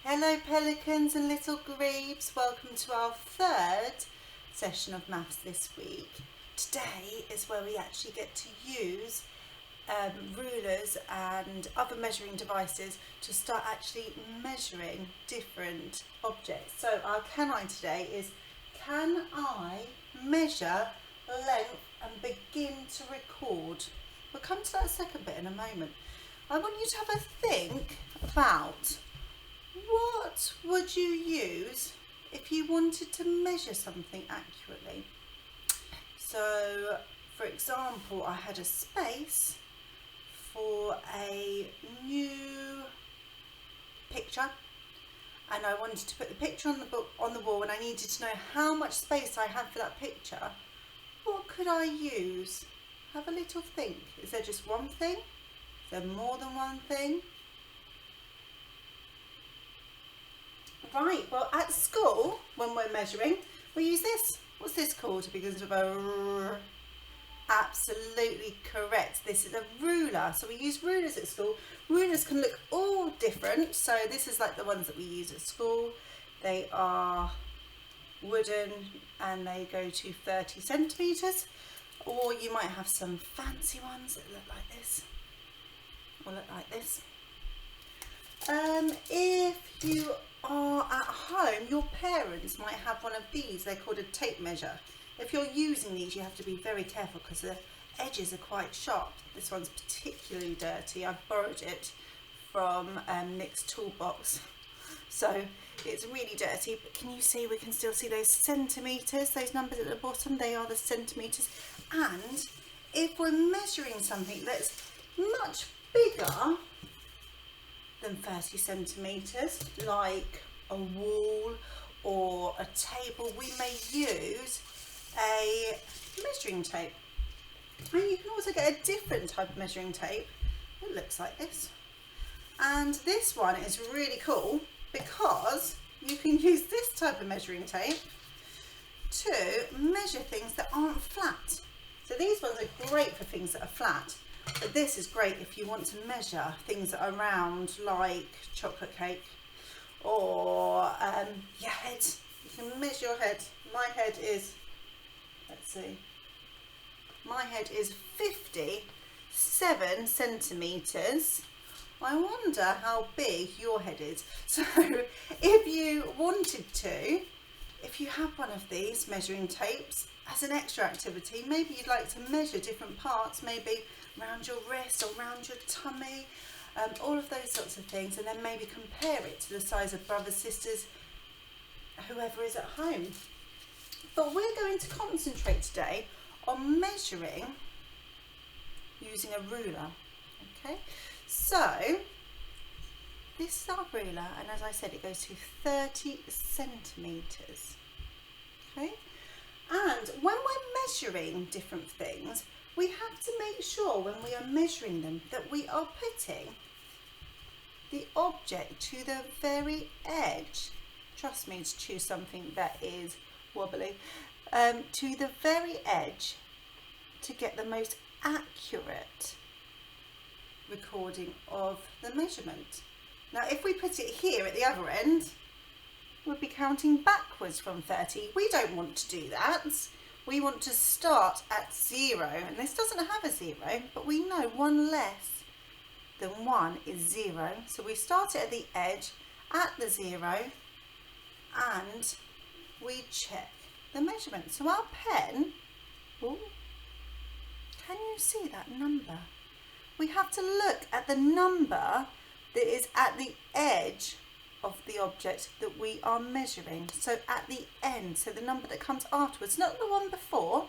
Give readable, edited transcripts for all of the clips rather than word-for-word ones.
Hello pelicans and little grebes, welcome to our third session of maths this week. Today is where we actually get to use rulers and other measuring devices to start actually measuring different objects. So our can I today is, can I measure length and begin to record? We'll come to that second bit in a moment. I want you to have a think about what would you use if you wanted to measure something accurately. So, for example, I had a space for a new picture and I wanted to put the picture on the wall, and I needed to know how much space I had for that picture. What could I use? Have a little think. Is there just one thing? Is there more than one thing? Right, well at school, when we're measuring, we use this. What's this called? It begins with a R. Absolutely correct. This is a ruler. So we use rulers at school. Rulers can look all different. So this is like the ones that we use at school. They are wooden and they go to 30 centimetres. Or you might have some fancy ones that look like this. Or look like this. If you are at home, your parents might have one of these. They're called a tape measure. If you're using these, you have to be very careful because the edges are quite sharp. This one's particularly dirty. I've borrowed it from Nick's toolbox, so it's really dirty. But can you see? We can still see those centimetres. Those numbers at the bottom, they are the centimetres. And if we're measuring something that's much bigger than 30 centimetres, like a wall or a table, we may use a measuring tape. And you can also get a different type of measuring tape that looks like this. And this one is really cool because you can use this type of measuring tape to measure things that aren't flat. So these ones are great for things that are flat. But this is great if you want to measure things that are round, like chocolate cake, or your head. You can measure your head. My head is, let's see, my head is 57 centimetres. I wonder how big your head is. So if you wanted to, if you have one of these measuring tapes as an extra activity, maybe you'd like to measure different parts, maybe around your wrist or around your tummy, all of those sorts of things, and then maybe compare it to the size of brothers, sisters, whoever is at home. But we're going to concentrate today on measuring using a ruler. Okay, so this is our ruler, and as I said, it goes to 30 centimetres. Okay, and when we're measuring different things, we have to make sure when we are measuring them that we are putting the object to the very edge. Trust me, to choose something that is wobbly. To the very edge to get the most accurate recording of the measurement. Now, if we put it here at the other end, we'll be counting backwards from 30. We don't want to do that. We want to start at 0, and this doesn't have a 0, but we know 1 less than 1 is 0. So we start it at the edge, at the 0, and we check the measurement. So our pen, ooh, can you see that number? We have to look at the number that is at the edge of the object that we are measuring. So at the end, so the number that comes afterwards, not the one before,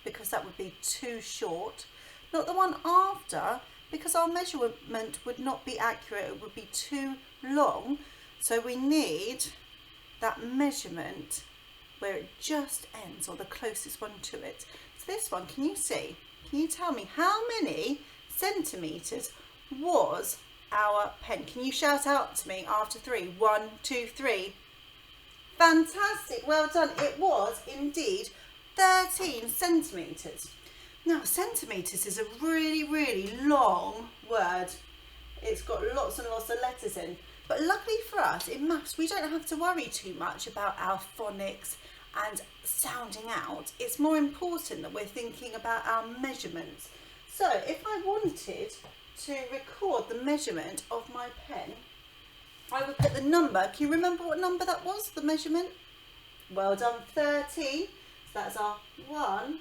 because that would be too short, not the one after, because our measurement would not be accurate, it would be too long. So we need that measurement where it just ends, or the closest one to it. So this one, can you see? Can you tell me how many centimetres was our pen? Can you shout out to me after 3? 1, 2, 3. Fantastic, well done. It was indeed 13 centimetres. Now, centimetres is a really, really long word. It's got lots and lots of letters in. But luckily for us, in maths, we don't have to worry too much about our phonics and sounding out. It's more important that we're thinking about our measurements. So if I wanted to record the measurement of my pen, I would put the number. Can you remember what number that was, the measurement? Well done, 13. So that's our 1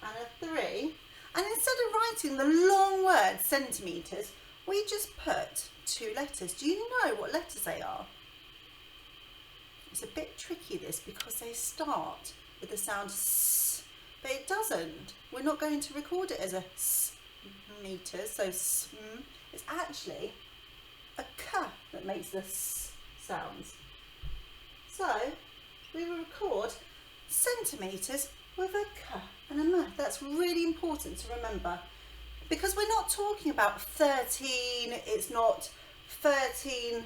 and a 3. And instead of writing the long word centimetres, we just put 2 letters. Do you know what letters they are? It's a bit tricky this, because they start with the sound S, but it doesn't. We're not going to record it as a S metres, so sm. It's actually a K that makes the S sounds. So we will record centimetres with a K and a M. That's really important to remember, because we're not talking about 13, it's not 13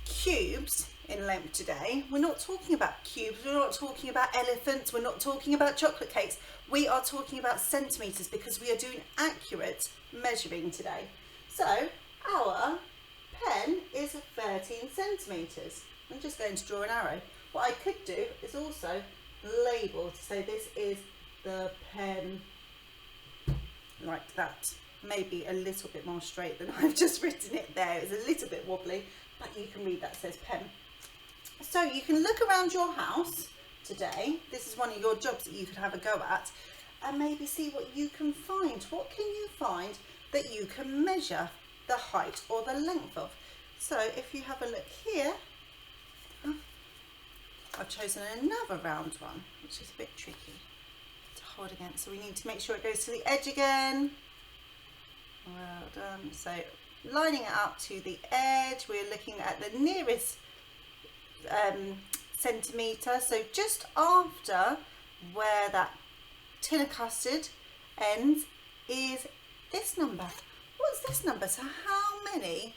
cubes in length today. We're not talking about cubes, we're not talking about elephants, we're not talking about chocolate cakes. We are talking about centimetres, because we are doing accurate measuring today. So our pen is 13 centimetres. I'm just going to draw an arrow. What I could do is also label to say this is the pen, like that. Maybe a little bit more straight than I've just written it there. It's a little bit wobbly, but you can read that says pen. So you can look around your house today. This is one of your jobs that you could have a go at, and maybe see what you can find. What can you find that you can measure the height or the length of? So if you have a look here, I've chosen another round one, which is a bit tricky to hold against. So we need to make sure it goes to the edge again. Well done. So lining it up to the edge, we're looking at the nearest centimetre. So just after where that tin of custard ends is this number. What's this number? So how many?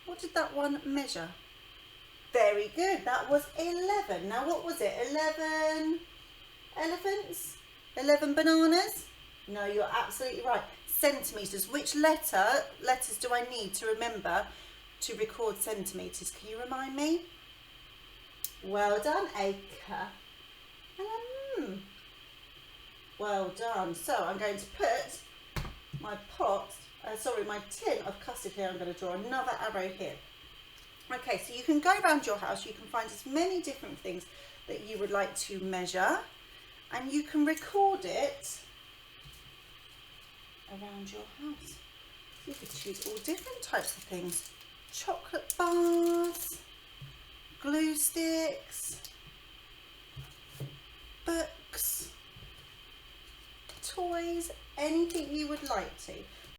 What did that one measure? Very good, that was 11. Now what was it? 11 elephants? 11 bananas? No, you're absolutely right. Centimetres. Which letters do I need to remember to record centimetres? Can you remind me? Well done, a K and a M. Well done. So I'm going to put my my tin of custard here. I'm going to draw another arrow here. Okay, so you can go around your house, you can find as many different things that you would like to measure, and you can record it around your house. You could choose all different types of things. Chocolate bars, glue sticks, books, toys, anything you would like to.